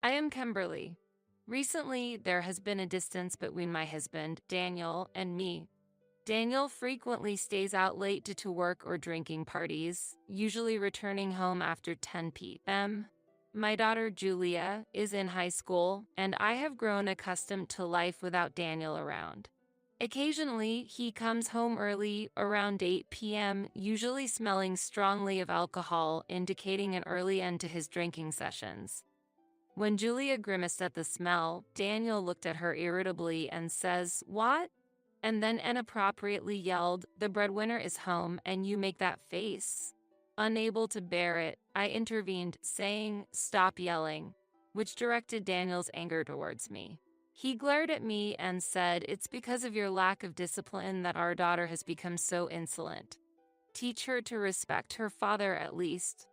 I am Kimberly. Recently, there has been a distance between my husband, Daniel, and me. Daniel frequently stays out late due to work or drinking parties, usually returning home after 10 p.m. My daughter Julia is in high school, and I have grown accustomed to life without Daniel around. Occasionally, he comes home early, around 8 p.m., usually smelling strongly of alcohol, indicating an early end to his drinking sessions. When Julia grimaced at the smell, Daniel looked at her irritably and says, "What?" And then inappropriately yelled, "The breadwinner is home and you make that face." Unable to bear it, I intervened, saying, "Stop yelling," which directed Daniel's anger towards me. He glared at me and said, "It's because of your lack of discipline that our daughter has become so insolent. Teach her to respect her father at least,"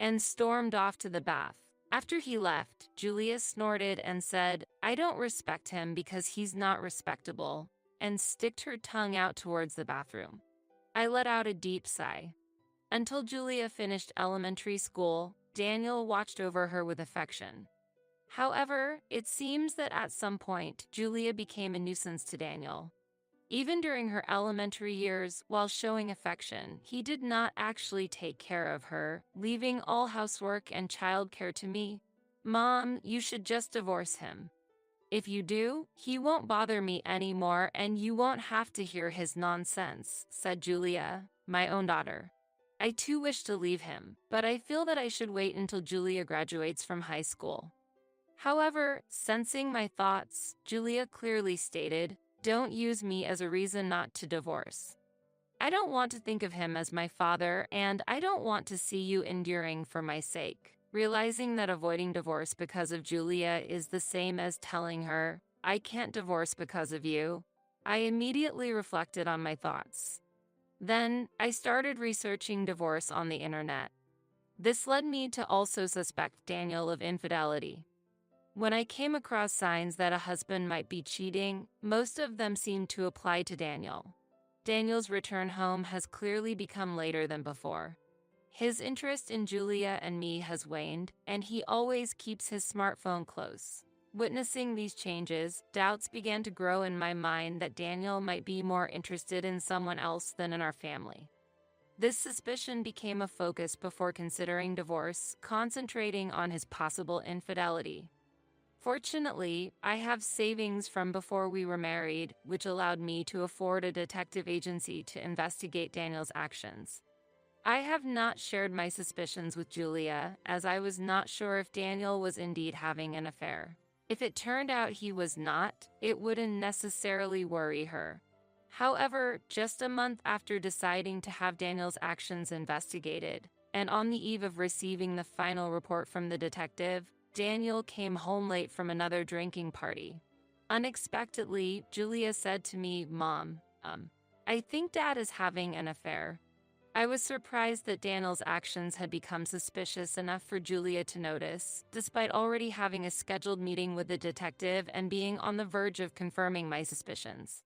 and stormed off to the bath. After he left, Julia snorted and said, "I don't respect him because he's not respectable," and sticked her tongue out towards the bathroom. I let out a deep sigh. Until Julia finished elementary school, Daniel watched over her with affection. However, it seems that at some point, Julia became a nuisance to Daniel. Even during her elementary years, while showing affection, he did not actually take care of her, leaving all housework and childcare to me. "Mom, you should just divorce him. If you do, he won't bother me anymore and you won't have to hear his nonsense," said Julia, my own daughter. I too wish to leave him, but I feel that I should wait until Julia graduates from high school. However, sensing my thoughts, Julia clearly stated, "Don't use me as a reason not to divorce. I don't want to think of him as my father, and I don't want to see you enduring for my sake." Realizing that avoiding divorce because of Julia is the same as telling her, "I can't divorce because of you," I immediately reflected on my thoughts. Then, I started researching divorce on the internet. This led me to also suspect Daniel of infidelity. When I came across signs that a husband might be cheating, most of them seemed to apply to Daniel. Daniel's return home has clearly become later than before. His interest in Julia and me has waned, and he always keeps his smartphone close. Witnessing these changes, doubts began to grow in my mind that Daniel might be more interested in someone else than in our family. This suspicion became a focus before considering divorce, concentrating on his possible infidelity. Fortunately, I have savings from before we were married, which allowed me to afford a detective agency to investigate Daniel's actions. I have not shared my suspicions with Julia, as I was not sure if Daniel was indeed having an affair. If it turned out he was not, it wouldn't necessarily worry her. However, just a month after deciding to have Daniel's actions investigated, and on the eve of receiving the final report from the detective, Daniel came home late from another drinking party. Unexpectedly, Julia said to me, "Mom, I think Dad is having an affair." I was surprised that Daniel's actions had become suspicious enough for Julia to notice, despite already having a scheduled meeting with the detective and being on the verge of confirming my suspicions.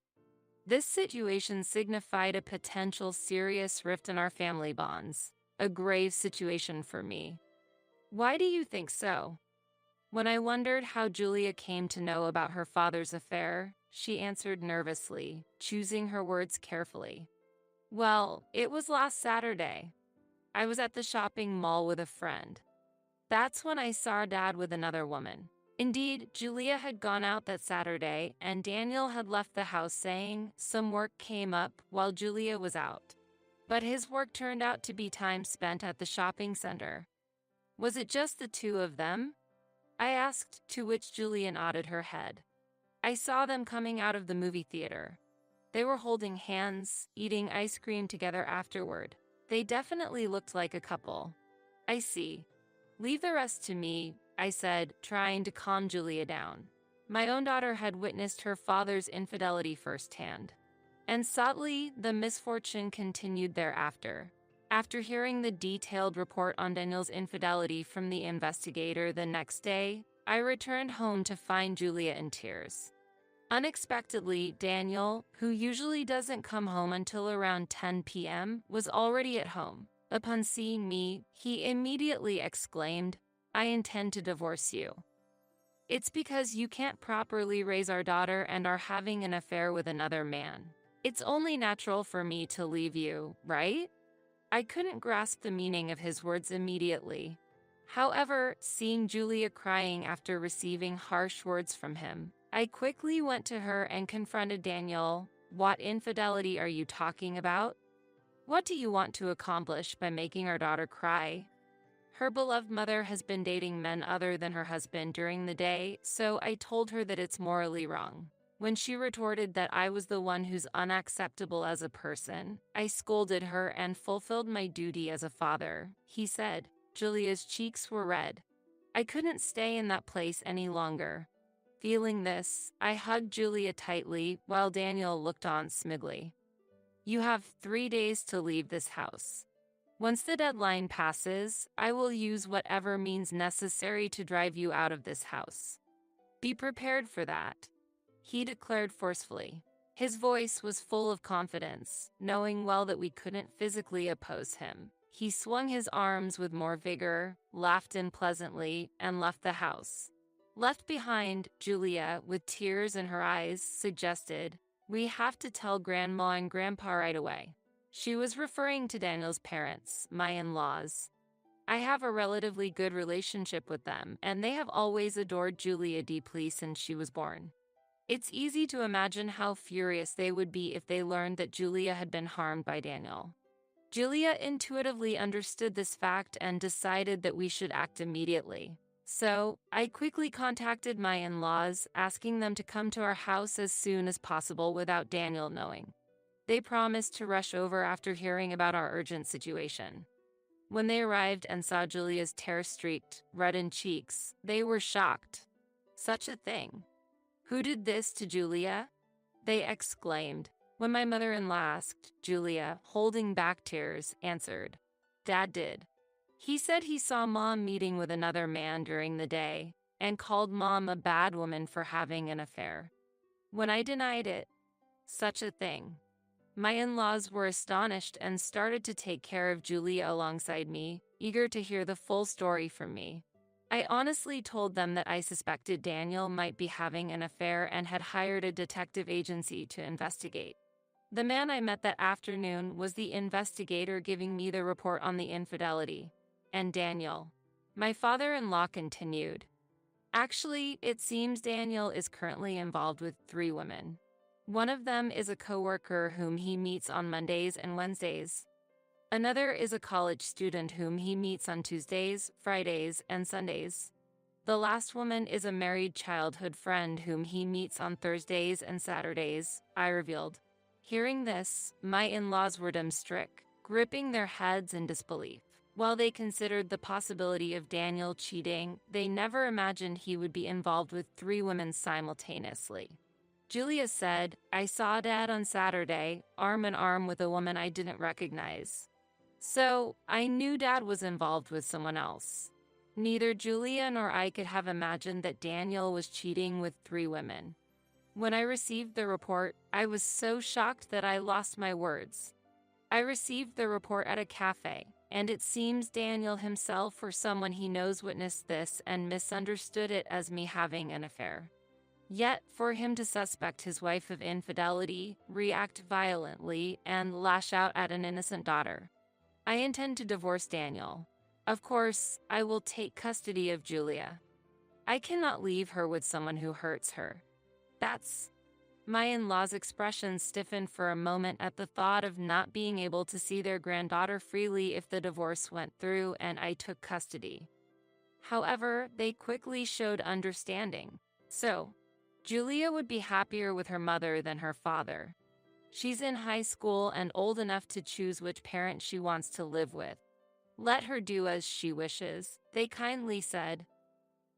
This situation signified a potential serious rift in our family bonds, a grave situation for me. Why do you think so? When I wondered how Julia came to know about her father's affair, she answered nervously, choosing her words carefully. "Well, it was last Saturday. I was at the shopping mall with a friend. That's when I saw Dad with another woman." Indeed, Julia had gone out that Saturday, and Daniel had left the house saying some work came up while Julia was out. But his work turned out to be time spent at the shopping center. "Was it just the two of them?" I asked, to which Julia nodded her head. "I saw them coming out of the movie theater. They were holding hands, eating ice cream together afterward. They definitely looked like a couple." "I see. Leave the rest to me," I said, trying to calm Julia down. My own daughter had witnessed her father's infidelity firsthand. And sadly, the misfortune continued thereafter. After hearing the detailed report on Daniel's infidelity from the investigator the next day, I returned home to find Julia in tears. Unexpectedly, Daniel, who usually doesn't come home until around 10 p.m., was already at home. Upon seeing me, he immediately exclaimed, "I intend to divorce you." It's because you can't properly raise our daughter and are having an affair with another man. It's only natural for me to leave you, right? I couldn't grasp the meaning of his words immediately. However, seeing Julia crying after receiving harsh words from him, I quickly went to her and confronted Daniel. What infidelity are you talking about? What do you want to accomplish by making our daughter cry? Her beloved mother has been dating men other than her husband during the day, so I told her that it's morally wrong. When she retorted that I was the one who's unacceptable as a person, I scolded her and fulfilled my duty as a father, he said. Julia's cheeks were red. I couldn't stay in that place any longer. Feeling this, I hugged Julia tightly while Daniel looked on smugly. You have 3 days to leave this house. Once the deadline passes, I will use whatever means necessary to drive you out of this house. Be prepared for that, he declared forcefully. His voice was full of confidence, knowing well that we couldn't physically oppose him. He swung his arms with more vigor, laughed unpleasantly, and left the house. Left behind, Julia, with tears in her eyes, suggested, "We have to tell Grandma and Grandpa right away." She was referring to Daniel's parents, my in-laws. I have a relatively good relationship with them, and they have always adored Julia deeply since she was born. It's easy to imagine how furious they would be if they learned that Julia had been harmed by Daniel. Julia intuitively understood this fact and decided that we should act immediately. So, I quickly contacted my in-laws, asking them to come to our house as soon as possible without Daniel knowing. They promised to rush over after hearing about our urgent situation. When they arrived and saw Julia's tear-streaked, reddened cheeks, they were shocked. Such a thing. "Who did this to Julia?" they exclaimed. When my mother-in-law asked, Julia, holding back tears, answered, "Dad did. He said he saw Mom meeting with another man during the day and called Mom a bad woman for having an affair. When I denied it, such a thing." My in-laws were astonished and started to take care of Julia alongside me, eager to hear the full story from me. I honestly told them that I suspected Daniel might be having an affair and had hired a detective agency to investigate. The man I met that afternoon was the investigator giving me the report on the infidelity. And Daniel. My father-in-law continued. Actually, it seems Daniel is currently involved with 3 women. One of them is a coworker whom he meets on Mondays and Wednesdays. Another is a college student whom he meets on Tuesdays, Fridays, and Sundays. The last woman is a married childhood friend whom he meets on Thursdays and Saturdays, I revealed. Hearing this, my in-laws were dumbstruck, gripping their heads in disbelief. While they considered the possibility of Daniel cheating, they never imagined he would be involved with 3 women simultaneously. Julia said, "I saw Dad on Saturday, arm in arm with a woman I didn't recognize. So, I knew Dad was involved with someone else." Neither Julia nor I could have imagined that Daniel was cheating with 3 women. When I received the report, I was so shocked that I lost my words. I received the report at a cafe, and it seems Daniel himself or someone he knows witnessed this and misunderstood it as me having an affair. Yet, for him to suspect his wife of infidelity, react violently, and lash out at an innocent daughter. I intend to divorce Daniel. Of course, I will take custody of Julia. I cannot leave her with someone who hurts her. That's... My in-laws' expression stiffened for a moment at the thought of not being able to see their granddaughter freely if the divorce went through and I took custody. However, they quickly showed understanding. So, Julia would be happier with her mother than her father. She's in high school and old enough to choose which parent she wants to live with. Let her do as she wishes, they kindly said.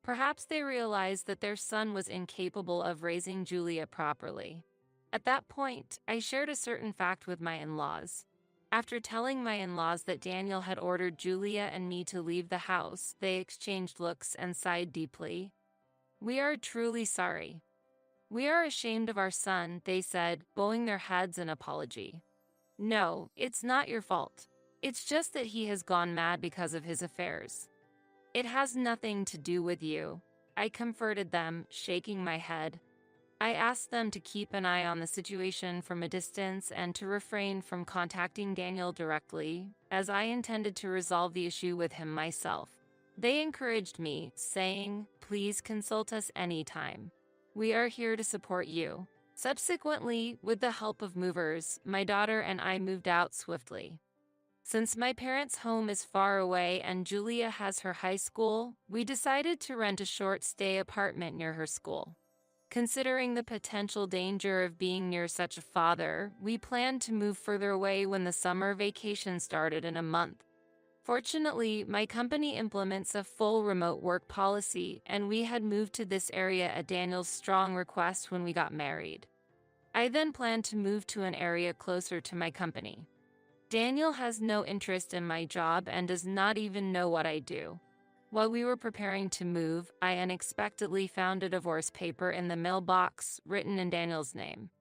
Perhaps they realized that their son was incapable of raising Julia properly. At that point, I shared a certain fact with my in-laws. After telling my in-laws that Daniel had ordered Julia and me to leave the house, they exchanged looks and sighed deeply. "We are truly sorry. We are ashamed of our son," they said, bowing their heads in apology. "No, it's not your fault. It's just that he has gone mad because of his affairs. It has nothing to do with you." I comforted them, shaking my head. I asked them to keep an eye on the situation from a distance and to refrain from contacting Daniel directly, as I intended to resolve the issue with him myself. They encouraged me, saying, "Please consult us anytime. We are here to support you." Subsequently, with the help of movers, my daughter and I moved out swiftly. Since my parents' home is far away and Julia has her high school, we decided to rent a short-stay apartment near her school. Considering the potential danger of being near such a father, we planned to move further away when the summer vacation started in a month. Fortunately, my company implements a full remote work policy, and we had moved to this area at Daniel's strong request when we got married. I then planned to move to an area closer to my company. Daniel has no interest in my job and does not even know what I do. While we were preparing to move, I unexpectedly found a divorce paper in the mailbox written in Daniel's name.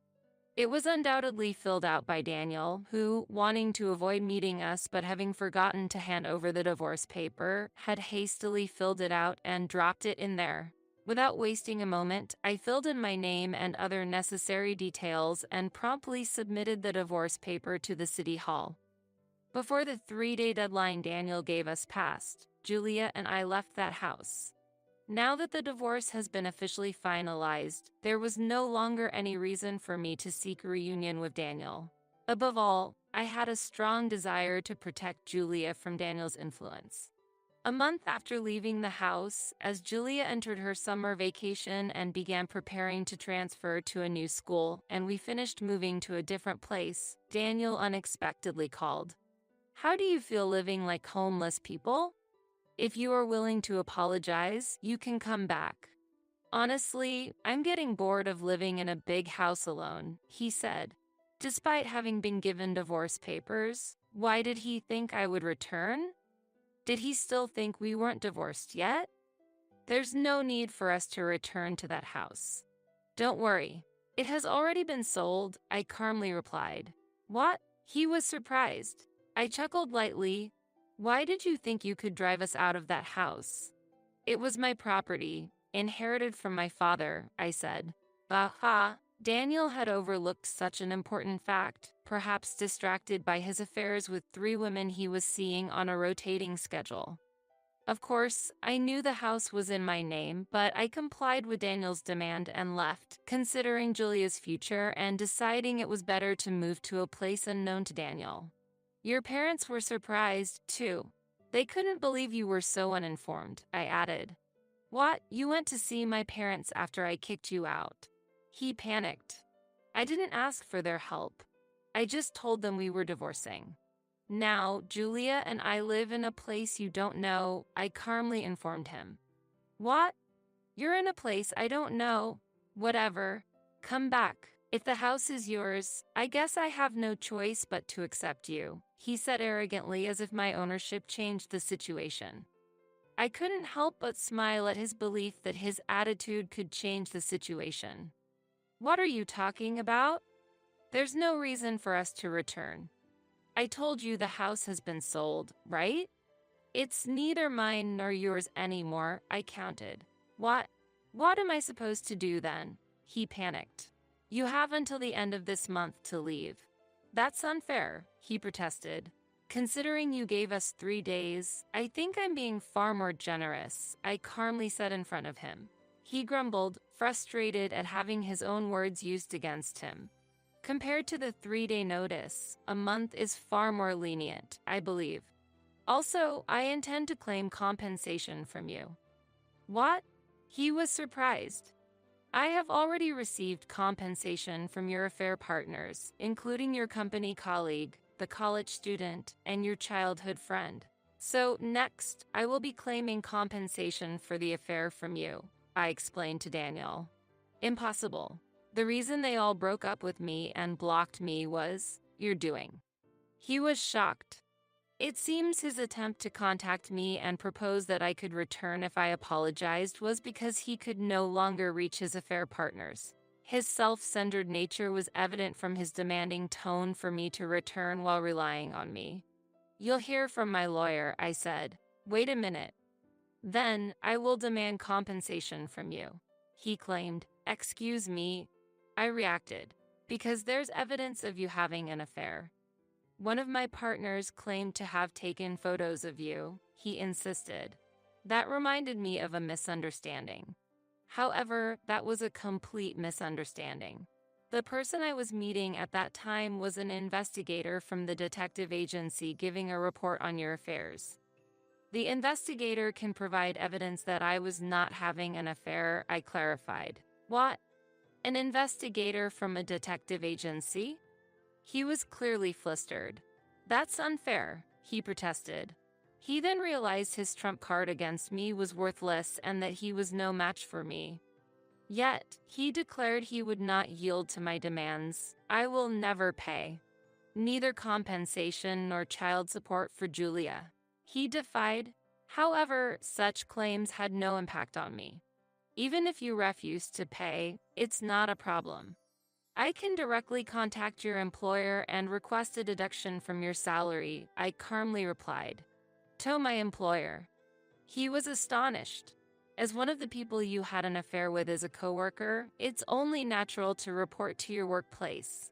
It was undoubtedly filled out by Daniel, who, wanting to avoid meeting us but having forgotten to hand over the divorce paper, had hastily filled it out and dropped it in there. Without wasting a moment, I filled in my name and other necessary details and promptly submitted the divorce paper to the city hall. Before the 3-day deadline Daniel gave us passed, Julia and I left that house. Now that the divorce has been officially finalized, there was no longer any reason for me to seek a reunion with Daniel. Above all, I had a strong desire to protect Julia from Daniel's influence. A month after leaving the house, as Julia entered her summer vacation and began preparing to transfer to a new school, and we finished moving to a different place, Daniel unexpectedly called. "How do you feel living like homeless people? If you are willing to apologize, you can come back." "Honestly, I'm getting bored of living in a big house alone," he said. Despite having been given divorce papers, why did he think I would return? Did he still think we weren't divorced yet? "There's no need for us to return to that house. Don't worry. It has already been sold," I calmly replied. "What?" He was surprised. I chuckled lightly. "Why did you think you could drive us out of that house?" "It was my property, inherited from my father," I said. Aha! Daniel had overlooked such an important fact, perhaps distracted by his affairs with 3 women he was seeing on a rotating schedule. Of course, I knew the house was in my name, but I complied with Daniel's demand and left, considering Julia's future and deciding it was better to move to a place unknown to Daniel. "Your parents were surprised, too. They couldn't believe you were so uninformed," I added. "What? You went to see my parents after I kicked you out?" He panicked. "I didn't ask for their help. I just told them we were divorcing." "Now, Julia and I live in a place you don't know," I calmly informed him. "What? You're in a place I don't know? Whatever. Come back. If the house is yours, I guess I have no choice but to accept you," he said arrogantly, as if my ownership changed the situation. I couldn't help but smile at his belief that his attitude could change the situation. "What are you talking about? There's no reason for us to return. I told you the house has been sold, right? It's neither mine nor yours anymore," I countered. What am I supposed to do then?" He panicked. "You have until the end of this month to leave." "That's unfair," he protested. "Considering you gave us 3 days, I think I'm being far more generous," I calmly said in front of him. He grumbled, frustrated at having his own words used against him. Compared to the 3-day notice, a month is far more lenient, I believe. "Also, I intend to claim compensation from you." "What?" He was surprised. "I have already received compensation from your affair partners, including your company colleague, the college student, and your childhood friend. So next, I will be claiming compensation for the affair from you," I explained to Daniel. "Impossible. The reason they all broke up with me and blocked me was your doing." He was shocked. It seems his attempt to contact me and propose that I could return if I apologized was because he could no longer reach his affair partners. His self-centered nature was evident from his demanding tone for me to return while relying on me. "You'll hear from my lawyer," I said. "Wait a minute. Then I will demand compensation from you, he claimed. Excuse me, I reacted. Because there's evidence of you having an affair. One of my partners claimed to have taken photos of you, he insisted. That reminded me of a misunderstanding. However, that was a complete misunderstanding. The person I was meeting at that time was an investigator from the detective agency giving a report on your affairs. The investigator can provide evidence that I was not having an affair, I clarified. What? An investigator from a detective agency? He was clearly flustered. That's unfair, he protested. He then realized his trump card against me was worthless and that he was no match for me. Yet, he declared he would not yield to my demands. I will never pay. Neither compensation nor child support for Julia. He defied. However, such claims had no impact on me. Even if you refuse to pay, it's not a problem. I can directly contact your employer and request a deduction from your salary, I calmly replied. To my employer. He was astonished. As one of the people you had an affair with is a coworker, it's only natural to report to your workplace.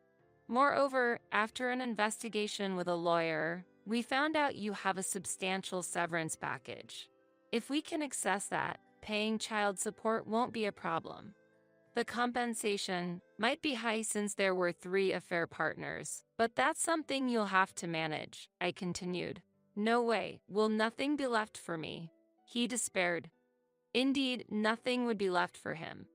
Moreover, after an investigation with a lawyer, we found out you have a substantial severance package. If we can access that, paying child support won't be a problem. The compensation might be high since there were 3 affair partners, but that's something you'll have to manage, I continued. No way, will nothing be left for me? He despaired. Indeed, nothing would be left for him.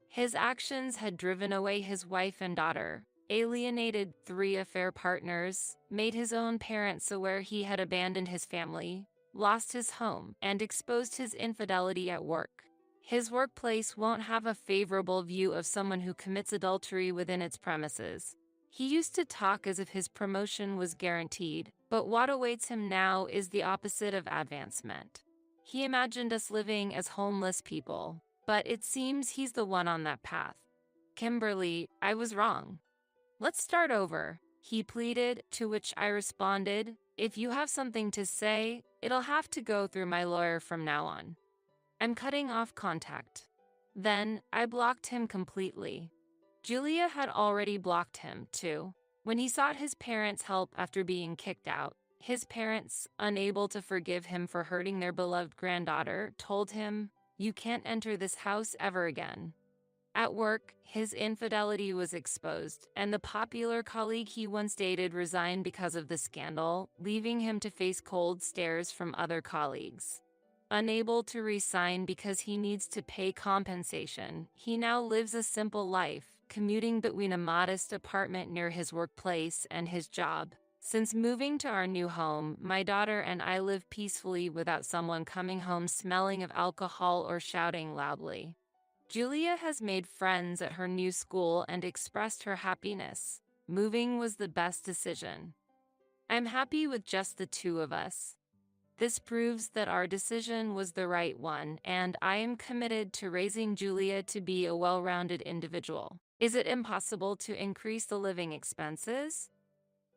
His actions had driven away his wife and daughter, alienated 3 affair partners, made his own parents aware he had abandoned his family, lost his home, and exposed his infidelity at work. His workplace won't have a favorable view of someone who commits adultery within its premises. He used to talk as if his promotion was guaranteed, but what awaits him now is the opposite of advancement. He imagined us living as homeless people, but it seems he's the one on that path. Kimberly, I was wrong. Let's start over, he pleaded, to which I responded, if you have something to say, it'll have to go through my lawyer from now on. I'm cutting off contact. Then, I blocked him completely. Julia had already blocked him, too. When he sought his parents' help after being kicked out, his parents, unable to forgive him for hurting their beloved granddaughter, told him, "You can't enter this house ever again." At work, his infidelity was exposed, and the popular colleague he once dated resigned because of the scandal, leaving him to face cold stares from other colleagues. Unable to resign because he needs to pay compensation, he now lives a simple life, commuting between a modest apartment near his workplace and his job. Since moving to our new home, my daughter and I live peacefully without someone coming home smelling of alcohol or shouting loudly. Julia has made friends at her new school and expressed her happiness. Moving was the best decision. I'm happy with just the 2 of us. This proves that our decision was the right one, and I am committed to raising Julia to be a well-rounded individual. Is it impossible to increase the living expenses?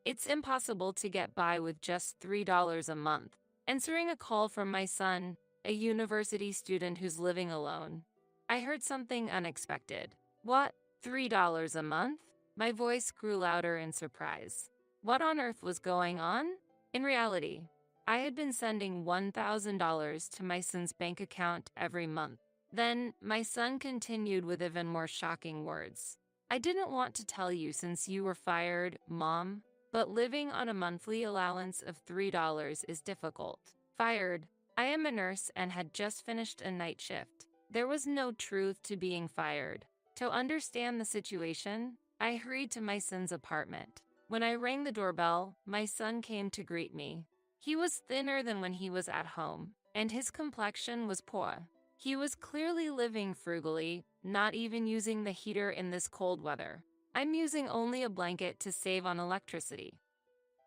It's impossible to get by with just $3 a month. Answering a call from my son, a university student who's living alone. I heard something unexpected. What? $3 a month? My voice grew louder in surprise. What on earth was going on? In reality, I had been sending $1,000 to my son's bank account every month. Then, my son continued with even more shocking words. I didn't want to tell you since you were fired, Mom, but living on a monthly allowance of $3 is difficult. Fired. I am a nurse and had just finished a night shift. There was no truth to being fired. To understand the situation, I hurried to my son's apartment. When I rang the doorbell, my son came to greet me. He was thinner than when he was at home, and his complexion was poor. He was clearly living frugally, not even using the heater in this cold weather. I'm using only a blanket to save on electricity.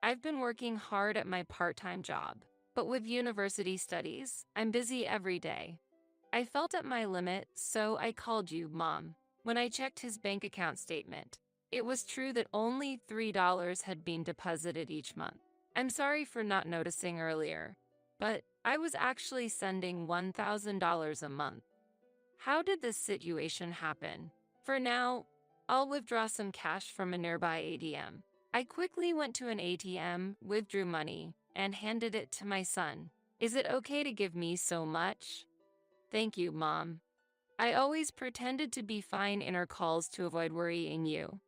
I've been working hard at my part-time job, but with university studies, I'm busy every day. I felt at my limit, so I called you, Mom. When I checked his bank account statement, it was true that only $3 had been deposited each month. I'm sorry for not noticing earlier, but I was actually sending $1,000 a month. How did this situation happen? For now, I'll withdraw some cash from a nearby ATM. I quickly went to an ATM, withdrew money, and handed it to my son. Is it okay to give me so much? Thank you, Mom. I always pretended to be fine in our calls to avoid worrying you.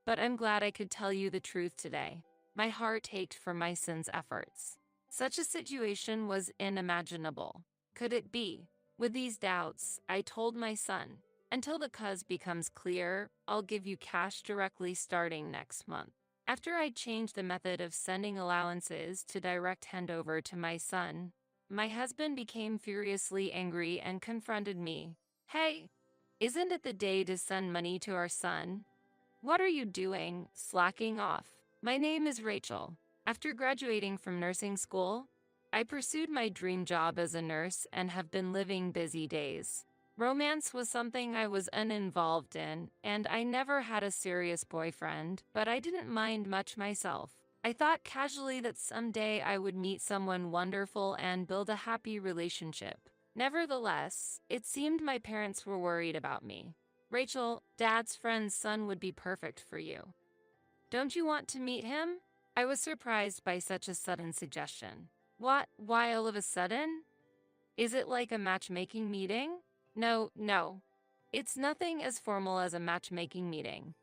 But I'm glad I could tell you the truth today. My heart ached for my son's efforts. Such a situation was unimaginable. Could it be? With these doubts, I told my son, until the cause becomes clear, I'll give you cash directly starting next month. After I changed the method of sending allowances to direct handover to my son, my husband became furiously angry and confronted me. Hey, isn't it the day to send money to our son? What are you doing, slacking off? My name is Rachel. After graduating from nursing school, I pursued my dream job as a nurse and have been living busy days. Romance was something I was uninvolved in, and I never had a serious boyfriend, but I didn't mind much myself. I thought casually that someday I would meet someone wonderful and build a happy relationship. Nevertheless, it seemed my parents were worried about me. Rachel, Dad's friend's son would be perfect for you. Don't you want to meet him? I was surprised by such a sudden suggestion. What? Why all of a sudden? Is it like a matchmaking meeting? No. It's nothing as formal as a matchmaking meeting.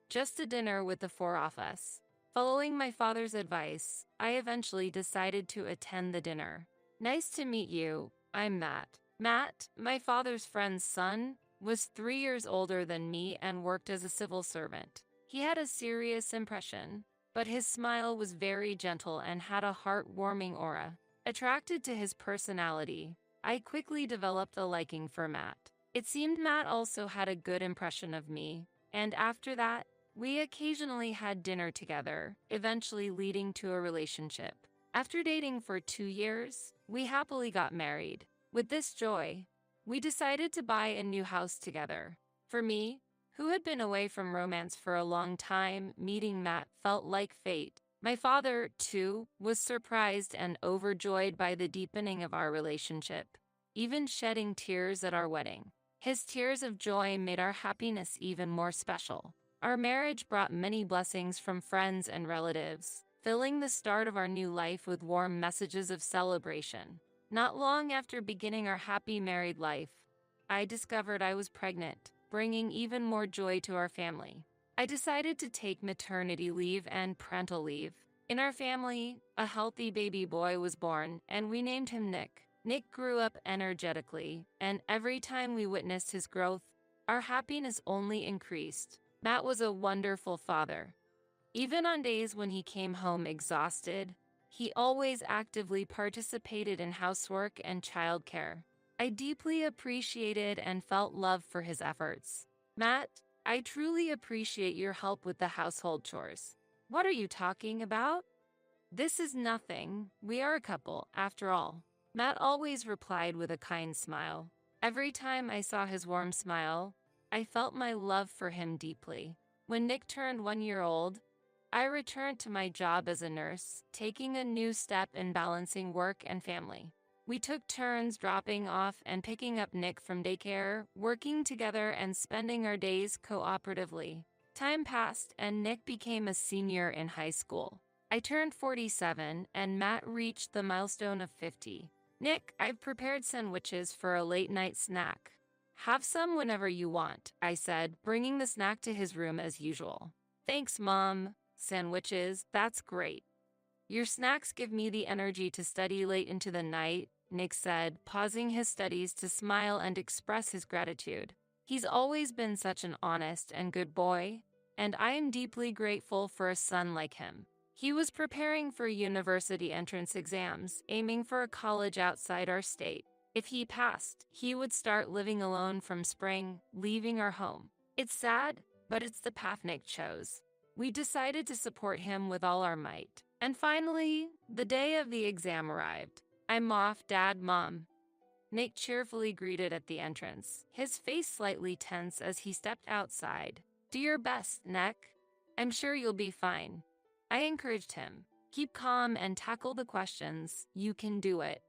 Just a dinner with the four of us. Following my father's advice, I eventually decided to attend the dinner. Nice to meet you. I'm Matt. Matt, my father's friend's son, was 3 years older than me and worked as a civil servant. He had a serious impression, but his smile was very gentle and had a heartwarming aura. Attracted to his personality, I quickly developed a liking for Matt. It seemed Matt also had a good impression of me, and after that, we occasionally had dinner together, eventually leading to a relationship. After dating for 2 years, we happily got married. With this joy, we decided to buy a new house together. For me, who had been away from romance for a long time, meeting Matt felt like fate. My father, too, was surprised and overjoyed by the deepening of our relationship, even shedding tears at our wedding. His tears of joy made our happiness even more special. Our marriage brought many blessings from friends and relatives, filling the start of our new life with warm messages of celebration. Not long after beginning our happy married life, I discovered I was pregnant, bringing even more joy to our family. I decided to take maternity leave and parental leave. In our family, a healthy baby boy was born, and we named him Nick. Nick grew up energetically, and every time we witnessed his growth, our happiness only increased. Matt was a wonderful father. Even on days when he came home exhausted, he always actively participated in housework and childcare. I deeply appreciated and felt love for his efforts. Matt, I truly appreciate your help with the household chores. What are you talking about? This is nothing. We are a couple, after all. Matt always replied with a kind smile. Every time I saw his warm smile, I felt my love for him deeply. When Nick turned 1 year old, I returned to my job as a nurse, taking a new step in balancing work and family. We took turns dropping off and picking up Nick from daycare, working together and spending our days cooperatively. Time passed and Nick became a senior in high school. I turned 47 and Matt reached the milestone of 50. Nick, I've prepared sandwiches for a late-night snack. Have some whenever you want, I said, bringing the snack to his room as usual. Thanks, Mom. Sandwiches, that's great. Your snacks give me the energy to study late into the night, Nick said, pausing his studies to smile and express his gratitude. He's always been such an honest and good boy, and I am deeply grateful for a son like him. He was preparing for university entrance exams, aiming for a college outside our state. If he passed, he would start living alone from spring, leaving our home. It's sad, but it's the path Nick chose. We decided to support him with all our might. And finally, the day of the exam arrived. I'm off, Dad, Mom. Nick cheerfully greeted at the entrance, his face slightly tense as he stepped outside. Do your best, Nick. I'm sure you'll be fine. I encouraged him. Keep calm and tackle the questions. You can do it.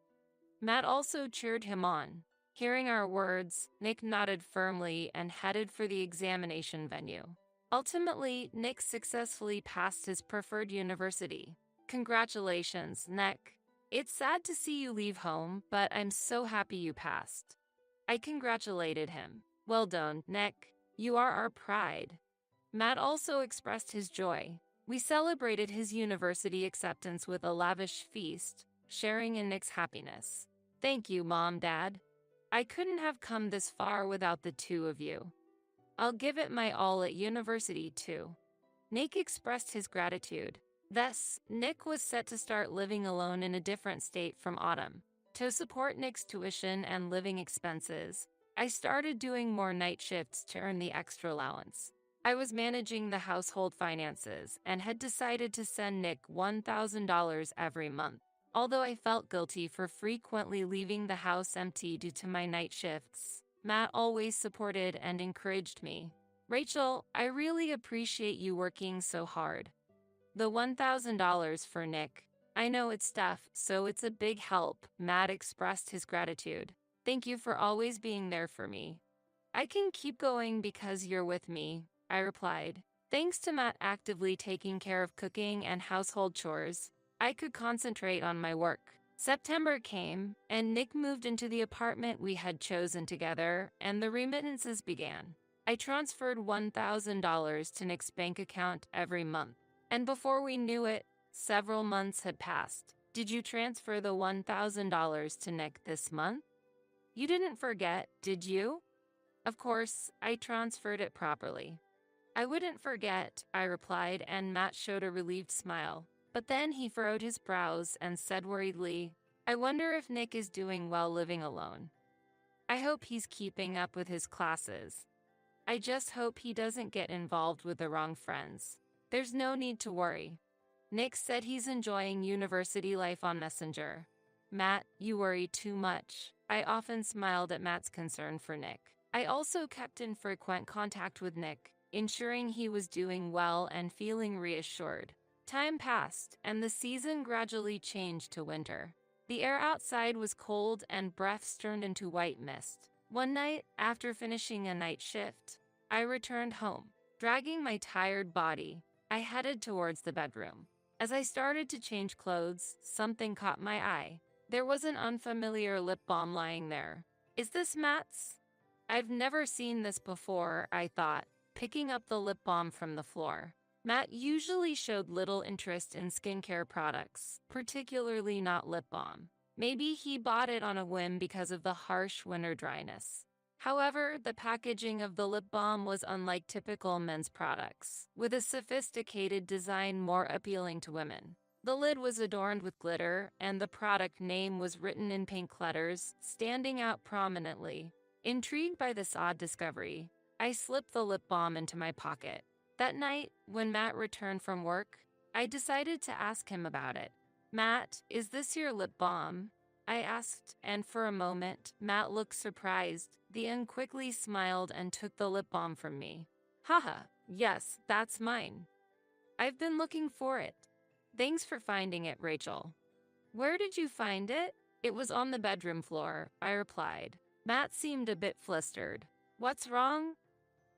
Matt also cheered him on. Hearing our words, Nick nodded firmly and headed for the examination venue. Ultimately, Nick successfully passed his preferred university. Congratulations, Nick. It's sad to see you leave home, but I'm so happy you passed. I congratulated him. Well done, Nick. You are our pride. Matt also expressed his joy. We celebrated his university acceptance with a lavish feast, sharing in Nick's happiness. Thank you, Mom, Dad. I couldn't have come this far without the two of you. I'll give it my all at university, too. Nick expressed his gratitude. Thus, Nick was set to start living alone in a different state from Autumn. To support Nick's tuition and living expenses, I started doing more night shifts to earn the extra allowance. I was managing the household finances and had decided to send Nick $1,000 every month. Although I felt guilty for frequently leaving the house empty due to my night shifts, Matt always supported and encouraged me. Rachel, I really appreciate you working so hard. The $1,000 for Nick. I know it's tough, so it's a big help. Matt expressed his gratitude. Thank you for always being there for me. I can keep going because you're with me, I replied. Thanks to Matt actively taking care of cooking and household chores, I could concentrate on my work. September came, and Nick moved into the apartment we had chosen together, and the remittances began. I transferred $1,000 to Nick's bank account every month. And before we knew it, several months had passed. Did you transfer the $1,000 to Nick this month? You didn't forget, did you? Of course, I transferred it properly. I wouldn't forget, I replied, and Matt showed a relieved smile. But then he furrowed his brows and said worriedly, I wonder if Nick is doing well living alone. I hope he's keeping up with his classes. I just hope he doesn't get involved with the wrong friends. There's no need to worry. Nick said he's enjoying university life on Messenger. Matt, you worry too much. I often smiled at Matt's concern for Nick. I also kept in frequent contact with Nick, ensuring he was doing well and feeling reassured. Time passed, and the season gradually changed to winter. The air outside was cold and breaths turned into white mist. One night, after finishing a night shift, I returned home. Dragging my tired body, I headed towards the bedroom. As I started to change clothes, something caught my eye. There was an unfamiliar lip balm lying there. Is this Matt's? I've never seen this before, I thought, picking up the lip balm from the floor. Matt usually showed little interest in skincare products, particularly not lip balm. Maybe he bought it on a whim because of the harsh winter dryness. However, the packaging of the lip balm was unlike typical men's products, with a sophisticated design more appealing to women. The lid was adorned with glitter, and the product name was written in pink letters, standing out prominently. Intrigued by this odd discovery, I slipped the lip balm into my pocket. That night, when Matt returned from work, I decided to ask him about it. Matt, is this your lip balm? I asked, and for a moment, Matt looked surprised, then quickly smiled and took the lip balm from me. Haha, yes, that's mine. I've been looking for it. Thanks for finding it, Rachel. Where did you find it? It was on the bedroom floor, I replied. Matt seemed a bit flustered. What's wrong?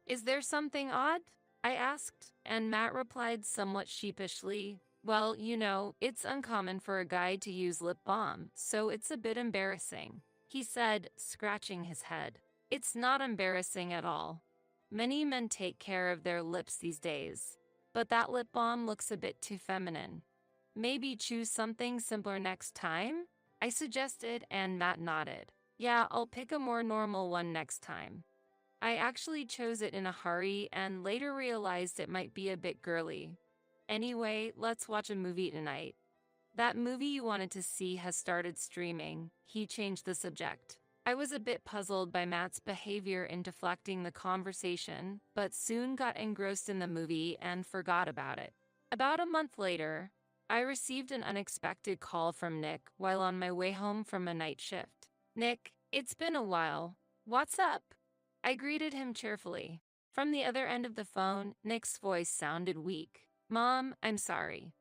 Is there something odd? I asked, and Matt replied somewhat sheepishly, well, you know, it's uncommon for a guy to use lip balm, so it's a bit embarrassing. He said, scratching his head. It's not embarrassing at all. Many men take care of their lips these days, but that lip balm looks a bit too feminine. Maybe choose something simpler next time? I suggested, and Matt nodded. Yeah, I'll pick a more normal one next time. I actually chose it in a hurry and later realized it might be a bit girly. Anyway, let's watch a movie tonight. That movie you wanted to see has started streaming. He changed the subject. I was a bit puzzled by Matt's behavior in deflecting the conversation, but soon got engrossed in the movie and forgot about it. About a month later, I received an unexpected call from Nick while on my way home from a night shift. Nick, it's been a while. What's up? I greeted him cheerfully. From the other end of the phone, Nick's voice sounded weak. Mom, I'm sorry.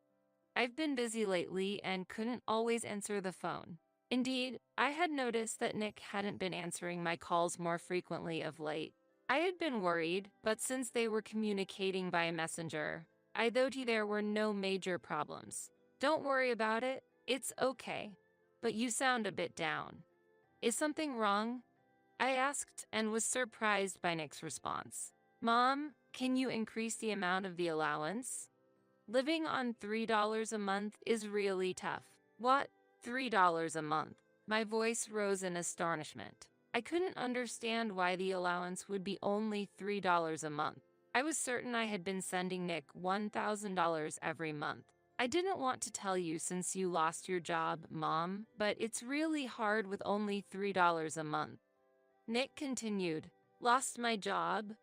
I've been busy lately and couldn't always answer the phone. Indeed, I had noticed that Nick hadn't been answering my calls more frequently of late. I had been worried, but since they were communicating via messenger, I thought there were no major problems. Don't worry about it, it's okay. But you sound a bit down. Is something wrong? I asked and was surprised by Nick's response. Mom, can you increase the amount of the allowance? Living on $3 a month is really tough. What? $3 a month? My voice rose in astonishment. I couldn't understand why the allowance would be only $3 a month. I was certain I had been sending Nick $1,000 every month. I didn't want to tell you since you lost your job, Mom, but it's really hard with only $3 a month. Nick continued, Lost my job?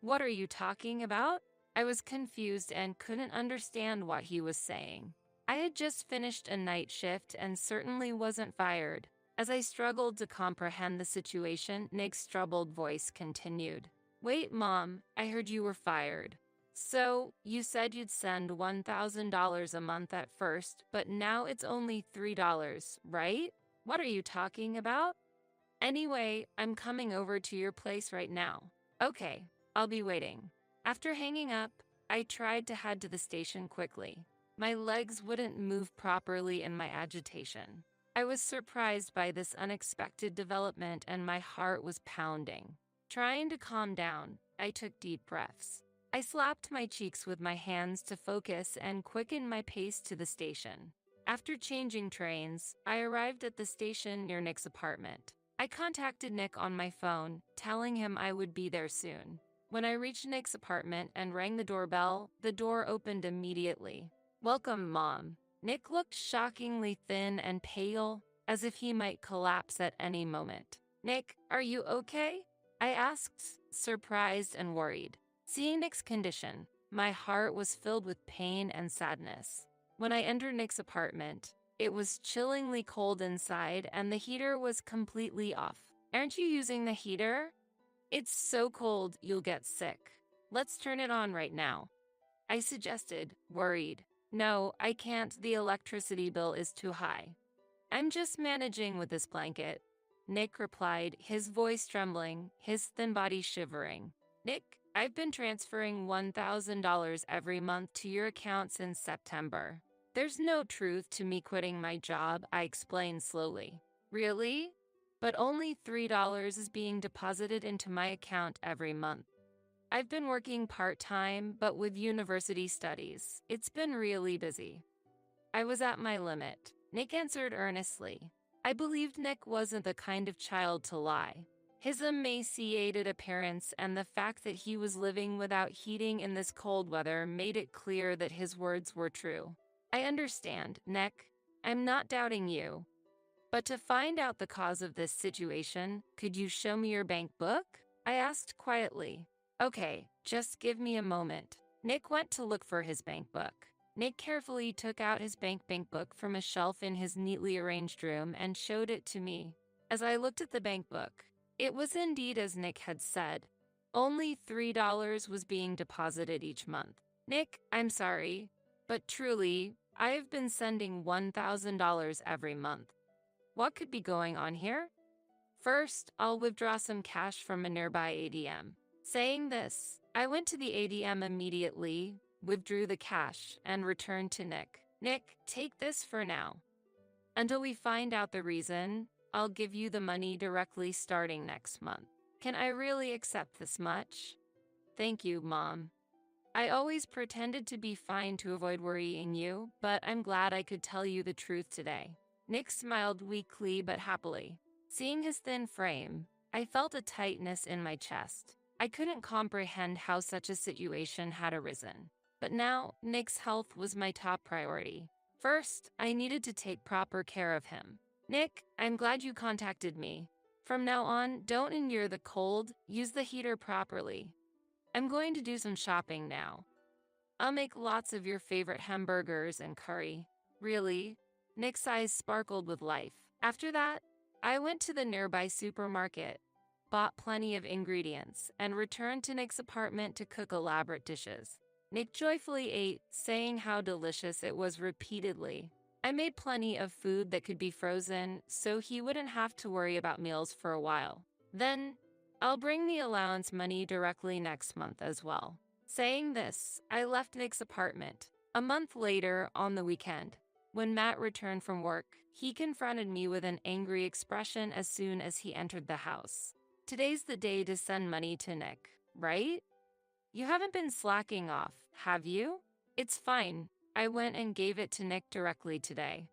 What are you talking about? I was confused and couldn't understand what he was saying. I had just finished a night shift and certainly wasn't fired. As I struggled to comprehend the situation, Nick's troubled voice continued. Wait, Mom, I heard you were fired. So, you said you'd send $1,000 a month at first, but now it's only $3, right? What are you talking about? Anyway, I'm coming over to your place right now. Okay, I'll be waiting. After hanging up, I tried to head to the station quickly. My legs wouldn't move properly in my agitation. I was surprised by this unexpected development and my heart was pounding. Trying to calm down, I took deep breaths. I slapped my cheeks with my hands to focus and quicken my pace to the station. After changing trains, I arrived at the station near Nick's apartment. I contacted Nick on my phone, telling him I would be there soon. When I reached Nick's apartment and rang the doorbell, the door opened immediately. Welcome, Mom. Nick looked shockingly thin and pale, as if he might collapse at any moment. Nick, are you okay? I asked, surprised and worried. Seeing Nick's condition, my heart was filled with pain and sadness. When I entered Nick's apartment, it was chillingly cold inside and the heater was completely off. Aren't you using the heater? It's so cold you'll get sick. Let's turn it on right now. I suggested, worried. No, I can't. The electricity bill is too high. I'm just managing with this blanket. Nick replied, his voice trembling, his thin body shivering. Nick, I've been transferring $1,000 every month to your account since September. There's no truth to me quitting my job, I explained slowly. Really? But only $3 is being deposited into my account every month. I've been working part-time, but with university studies. It's been really busy. I was at my limit. Nick answered earnestly. I believed Nick wasn't the kind of child to lie. His emaciated appearance and the fact that he was living without heating in this cold weather made it clear that his words were true. I understand, Nick. I'm not doubting you. But to find out the cause of this situation, could you show me your bank book? I asked quietly. Okay, just give me a moment. Nick went to look for his bank book. Nick carefully took out his bank book from a shelf in his neatly arranged room and showed it to me. As I looked at the bank book, it was indeed as Nick had said. Only $3 was being deposited each month. Nick, I'm sorry, but truly, I have been sending $1,000 every month. What could be going on here? First, I'll withdraw some cash from a nearby ATM. Saying this, I went to the ATM immediately, withdrew the cash, and returned to Nick. Nick, take this for now. Until we find out the reason, I'll give you the money directly starting next month. Can I really accept this much? Thank you, Mom. I always pretended to be fine to avoid worrying you, but I'm glad I could tell you the truth today. Nick smiled weakly but happily. Seeing his thin frame, I felt a tightness in my chest. I couldn't comprehend how such a situation had arisen. But now, Nick's health was my top priority. First, I needed to take proper care of him. Nick, I'm glad you contacted me. From now on, don't endure the cold, use the heater properly. I'm going to do some shopping now. I'll make lots of your favorite hamburgers and curry. Really? Nick's eyes sparkled with life. After that, I went to the nearby supermarket, bought plenty of ingredients, and returned to Nick's apartment to cook elaborate dishes. Nick joyfully ate, saying how delicious it was repeatedly. I made plenty of food that could be frozen, so he wouldn't have to worry about meals for a while. Then, I'll bring the allowance money directly next month as well. Saying this, I left Nick's apartment. A month later, on the weekend, when Matt returned from work, he confronted me with an angry expression as soon as he entered the house. "Today's the day to send money to Nick, right? You haven't been slacking off, have you?" "It's fine. I went and gave it to Nick directly today."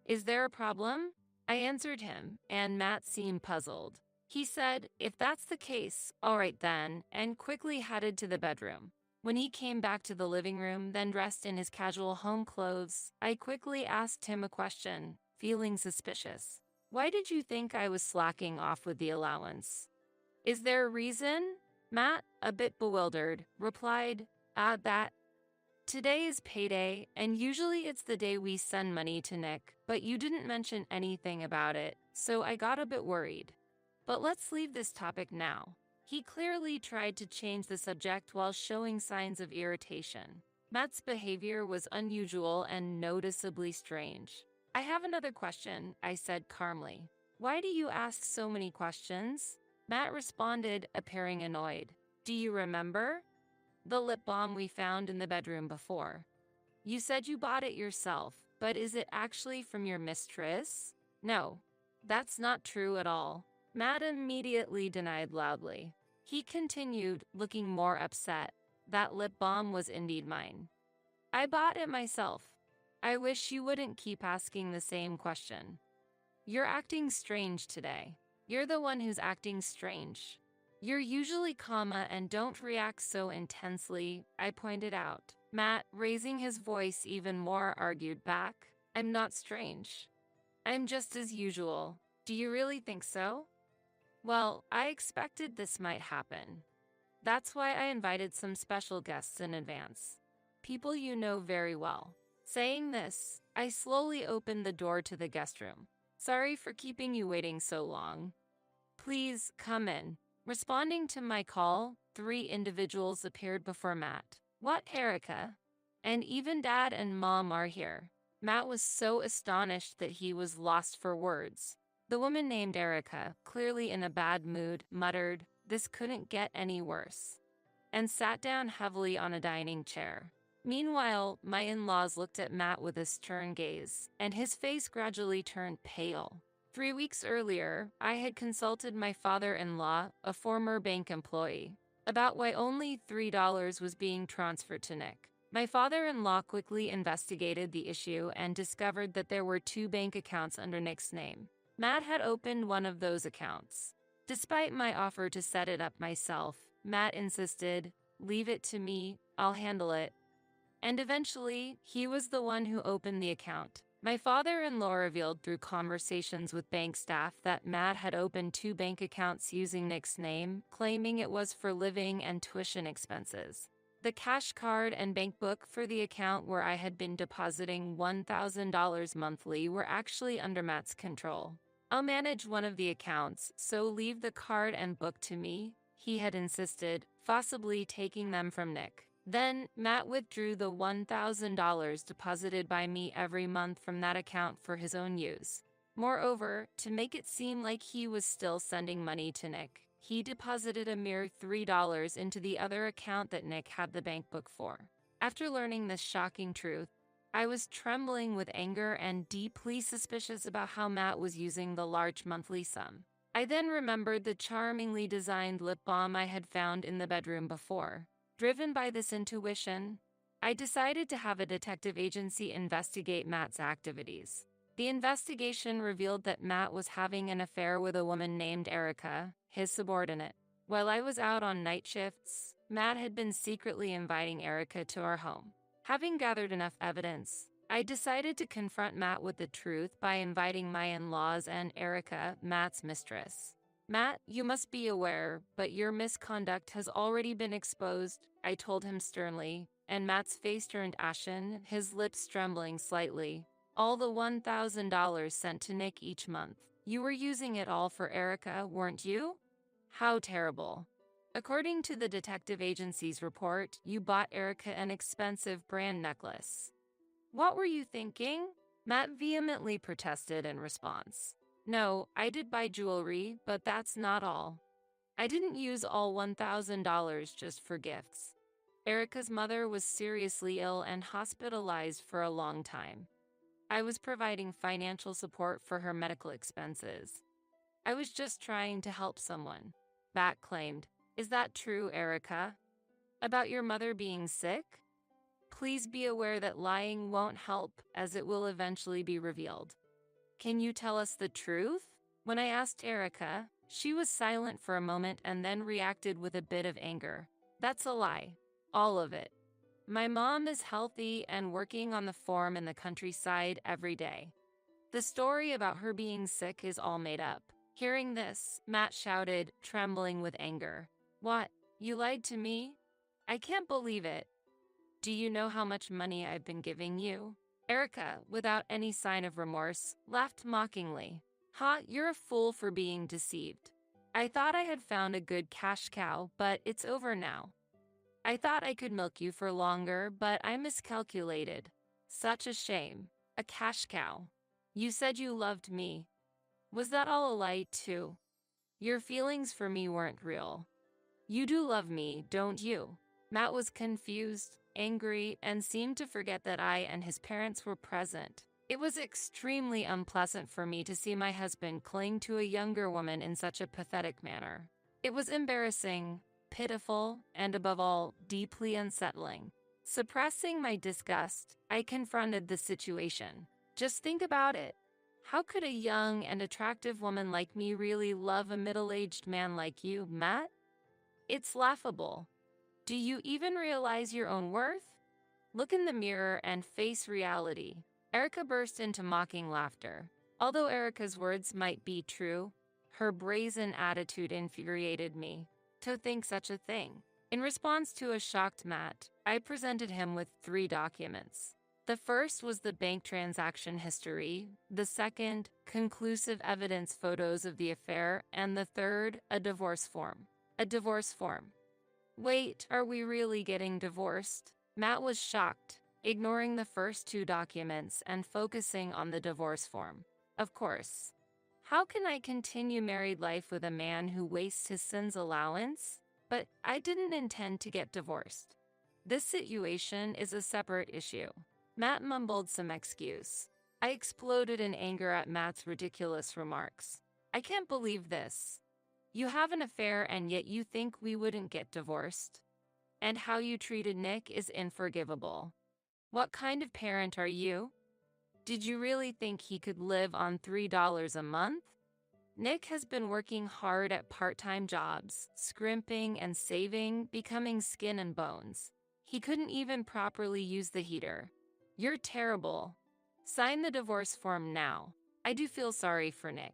"Is there a problem?" I answered him, and Matt seemed puzzled. He said, "If that's the case, all right then," and quickly headed to the bedroom. When he came back to the living room, then dressed in his casual home clothes, I quickly asked him a question, feeling suspicious. "Why did you think I was slacking off with the allowance? Is there a reason?" Matt, a bit bewildered, replied, That today is payday, and usually it's the day we send money to Nick, but you didn't mention anything about it, so I got a bit worried. But let's leave this topic now." He clearly tried to change the subject while showing signs of irritation. Matt's behavior was unusual and noticeably strange. "I have another question," I said calmly. "Why do you ask so many questions?" Matt responded, appearing annoyed. "Do you remember the lip balm we found in the bedroom before? You said you bought it yourself, but is it actually from your mistress?" "No, that's not true at all." Matt immediately denied loudly. He continued, looking more upset. "That lip balm was indeed mine. I bought it myself. I wish you wouldn't keep asking the same question. You're acting strange today. You're the one who's acting strange. You're usually calm and don't react so intensely," I pointed out. Matt, raising his voice even more, argued back. "I'm not strange. I'm just as usual." "Do you really think so?" "Well, I expected this might happen. That's why I invited some special guests in advance. People you know very well." Saying this, I slowly opened the door to the guest room. "Sorry for keeping you waiting so long. Please, come in." Responding to my call, 3 individuals appeared before Matt. "What, Erica? And even Dad and Mom are here." Matt was so astonished that he was lost for words. The woman named Erica, clearly in a bad mood, muttered, "This couldn't get any worse," and sat down heavily on a dining chair. Meanwhile, my in-laws looked at Matt with a stern gaze, and his face gradually turned pale. 3 weeks earlier, I had consulted my father-in-law, a former bank employee, about why only $3 was being transferred to Nick. My father-in-law quickly investigated the issue and discovered that there were 2 bank accounts under Nick's name. Matt had opened one of those accounts. Despite my offer to set it up myself, Matt insisted, "Leave it to me, I'll handle it." And eventually, he was the one who opened the account. My father-in-law revealed through conversations with bank staff that Matt had opened 2 bank accounts using Nick's name, claiming it was for living and tuition expenses. The cash card and bank book for the account where I had been depositing $1,000 monthly were actually under Matt's control. "I'll manage one of the accounts, so leave the card and book to me," he had insisted, possibly taking them from Nick. Then, Matt withdrew the $1,000 deposited by me every month from that account for his own use. Moreover, to make it seem like he was still sending money to Nick, he deposited a mere $3 into the other account that Nick had the bank book for. After learning this shocking truth, I was trembling with anger and deeply suspicious about how Matt was using the large monthly sum. I then remembered the charmingly designed lip balm I had found in the bedroom before. Driven by this intuition, I decided to have a detective agency investigate Matt's activities. The investigation revealed that Matt was having an affair with a woman named Erica, his subordinate. While I was out on night shifts, Matt had been secretly inviting Erica to our home. Having gathered enough evidence, I decided to confront Matt with the truth by inviting my in-laws and Erica, Matt's mistress. "Matt, you must be aware, but your misconduct has already been exposed," I told him sternly, and Matt's face turned ashen, his lips trembling slightly. "All the $1,000 sent to Nick each month. You were using it all for Erica, weren't you? How terrible. According to the detective agency's report, you bought Erica an expensive brand necklace. What were you thinking? Matt vehemently protested in response. No, I did buy jewelry, but that's not all. I didn't use all $1,000 just for gifts. Erica's mother was seriously ill and hospitalized for a long time. I was providing financial support for her medical expenses. I was just trying to help someone. Matt claimed. Is that true, Erica? About your mother being sick? Please be aware that lying won't help, as it will eventually be revealed. Can you tell us the truth? When I asked Erica, she was silent for a moment and then reacted with a bit of anger. That's a lie. All of it. My mom is healthy and working on the farm in the countryside every day. The story about her being sick is all made up. Hearing this, Matt shouted, trembling with anger. What? You lied to me? I can't believe it. Do you know how much money I've been giving you? Erica, without any sign of remorse, laughed mockingly. Ha, you're a fool for being deceived. I thought I had found a good cash cow, but it's over now. I thought I could milk you for longer, but I miscalculated. Such a shame. A cash cow. You said you loved me. Was that all a lie, too? Your feelings for me weren't real. You do love me, don't you? Matt was confused, angry, and seemed to forget that I and his parents were present. It was extremely unpleasant for me to see my husband cling to a younger woman in such a pathetic manner. It was embarrassing, pitiful, and above all, deeply unsettling. Suppressing my disgust, I confronted the situation. Just think about it. How could a young and attractive woman like me really love a middle-aged man like you, Matt? It's laughable. Do you even realize your own worth? Look in the mirror and face reality. Erica burst into mocking laughter. Although Erica's words might be true, her brazen attitude infuriated me. To think such a thing. In response to a shocked Matt, I presented him with 3 documents. The first was the bank transaction history, the second, conclusive evidence photos of the affair, and the third, a divorce form. A divorce form. Wait, are we really getting divorced? Matt was shocked, ignoring the first 2 documents and focusing on the divorce form. Of course. How can I continue married life with a man who wastes his son's allowance? But I didn't intend to get divorced. This situation is a separate issue. Matt mumbled some excuse. I exploded in anger at Matt's ridiculous remarks. I can't believe this. You have an affair and yet you think we wouldn't get divorced? And how you treated Nick is unforgivable. What kind of parent are you? Did you really think he could live on $3 a month? Nick has been working hard at part-time jobs, scrimping and saving, becoming skin and bones. He couldn't even properly use the heater. You're terrible. Sign the divorce form now. I do feel sorry for Nick.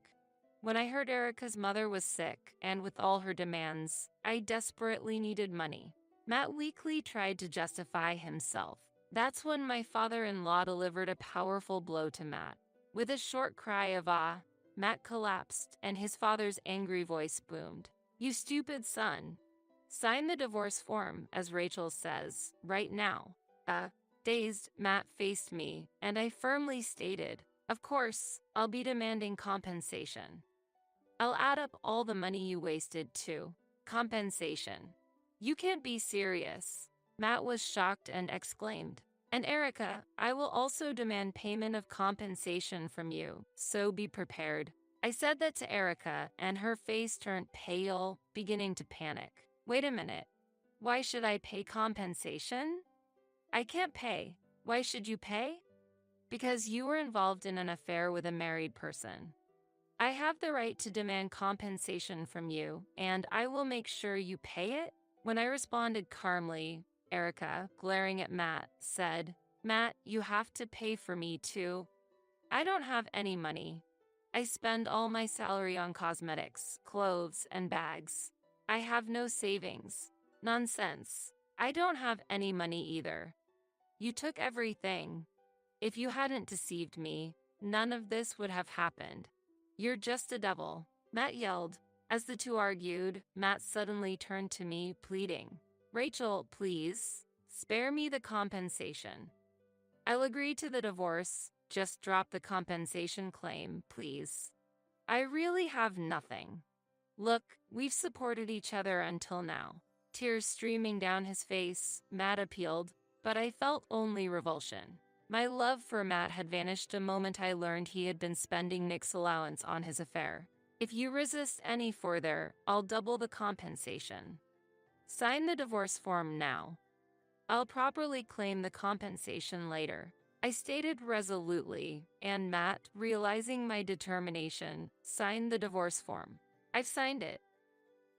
When I heard Erica's mother was sick, and with all her demands, I desperately needed money. Matt weakly tried to justify himself. That's when my father-in-law delivered a powerful blow to Matt. With a short cry of ah, Matt collapsed, and his father's angry voice boomed. You stupid son. Sign the divorce form, as Rachel says, right now. Dazed, Matt faced me, and I firmly stated, of course, I'll be demanding compensation. I'll add up all the money you wasted, too. Compensation. You can't be serious. Matt was shocked and exclaimed. And Erica, I will also demand payment of compensation from you, so be prepared. I said that to Erica, and her face turned pale, beginning to panic. Wait a minute. Why should I pay compensation? I can't pay. Why should you pay? Because you were involved in an affair with a married person. I have the right to demand compensation from you, and I will make sure you pay it. When I responded calmly, Erica, glaring at Matt, said, Matt, you have to pay for me too. I don't have any money. I spend all my salary on cosmetics, clothes, and bags. I have no savings. Nonsense. I don't have any money either. You took everything. If you hadn't deceived me, none of this would have happened. You're just a devil, Matt yelled. As the two argued, Matt suddenly turned to me, pleading, Rachel, please, spare me the compensation. I'll agree to the divorce, just drop the compensation claim, please. I really have nothing. Look, we've supported each other until now. Tears streaming down his face, Matt appealed, but I felt only revulsion. My love for Matt had vanished the moment I learned he had been spending Nick's allowance on his affair. If you resist any further, I'll double the compensation. Sign the divorce form now. I'll properly claim the compensation later, I stated resolutely, and Matt, realizing my determination, signed the divorce form. I've signed it.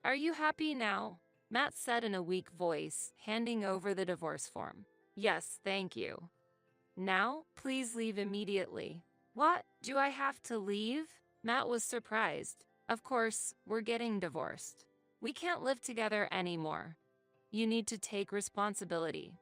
Are you happy now? Matt said in a weak voice, handing over the divorce form. Yes, thank you. Now, please leave immediately. What? Do I have to leave? Matt was surprised. Of course, we're getting divorced. We can't live together anymore. You need to take responsibility.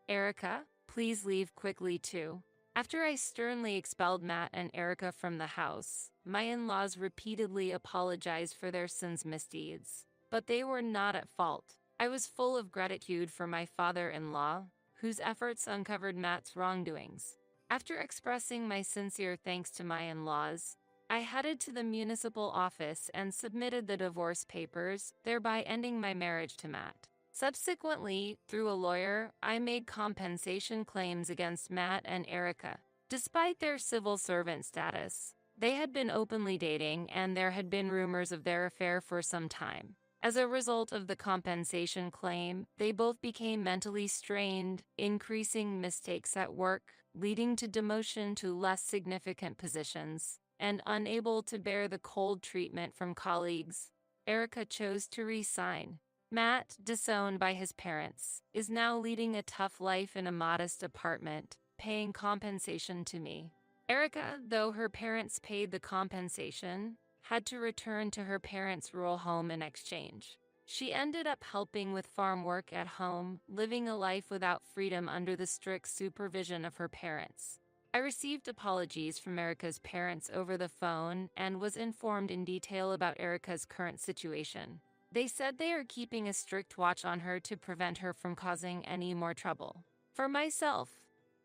Erica, please leave quickly too. After I sternly expelled Matt and Erica from the house, my in-laws repeatedly apologized for their son's misdeeds. But they were not at fault. I was full of gratitude for my father-in-law, whose efforts uncovered Matt's wrongdoings. After expressing my sincere thanks to my in-laws, I headed to the municipal office and submitted the divorce papers, thereby ending my marriage to Matt. Subsequently, through a lawyer, I made compensation claims against Matt and Erica. Despite their civil servant status, they had been openly dating and there had been rumors of their affair for some time. As a result of the compensation claim, they both became mentally strained, increasing mistakes at work, leading to demotion to less significant positions, and unable to bear the cold treatment from colleagues. Erica chose to resign. Matt, disowned by his parents, is now leading a tough life in a modest apartment, paying compensation to me. Erica, though her parents paid the compensation, had to return to her parents' rural home in exchange. She ended up helping with farm work at home, living a life without freedom under the strict supervision of her parents. I received apologies from Erica's parents over the phone and was informed in detail about Erica's current situation. They said they are keeping a strict watch on her to prevent her from causing any more trouble. For myself,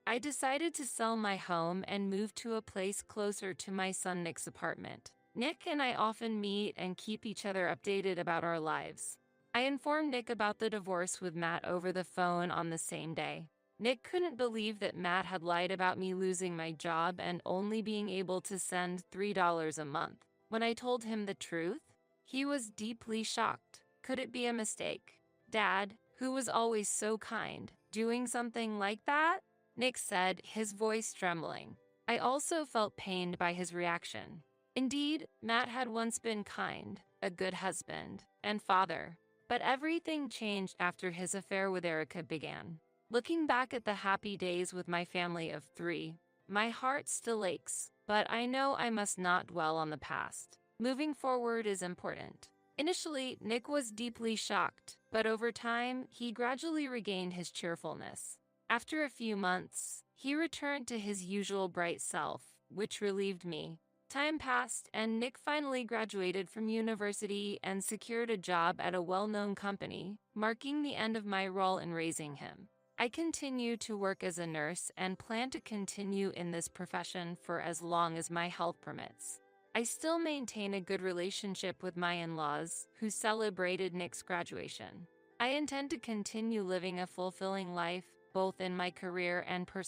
I decided to sell my home and move to a place closer to my son Nick's apartment. Nick and I often meet and keep each other updated about our lives. I informed Nick about the divorce with Matt over the phone on the same day. Nick couldn't believe that Matt had lied about me losing my job and only being able to send $3 a month. When I told him the truth, he was deeply shocked. Could it be a mistake? Dad, who was always so kind, doing something like that? Nick said, his voice trembling. I also felt pained by his reaction. Indeed, Matt had once been kind, a good husband, and father. But everything changed after his affair with Erica began. Looking back at the happy days with my family of 3, my heart still aches, but I know I must not dwell on the past. Moving forward is important. Initially, Nick was deeply shocked, but over time, he gradually regained his cheerfulness. After a few months, he returned to his usual bright self, which relieved me. Time passed, and Nick finally graduated from university and secured a job at a well-known company, marking the end of my role in raising him. I continue to work as a nurse and plan to continue in this profession for as long as my health permits. I still maintain a good relationship with my in-laws, who celebrated Nick's graduation. I intend to continue living a fulfilling life, both in my career and personal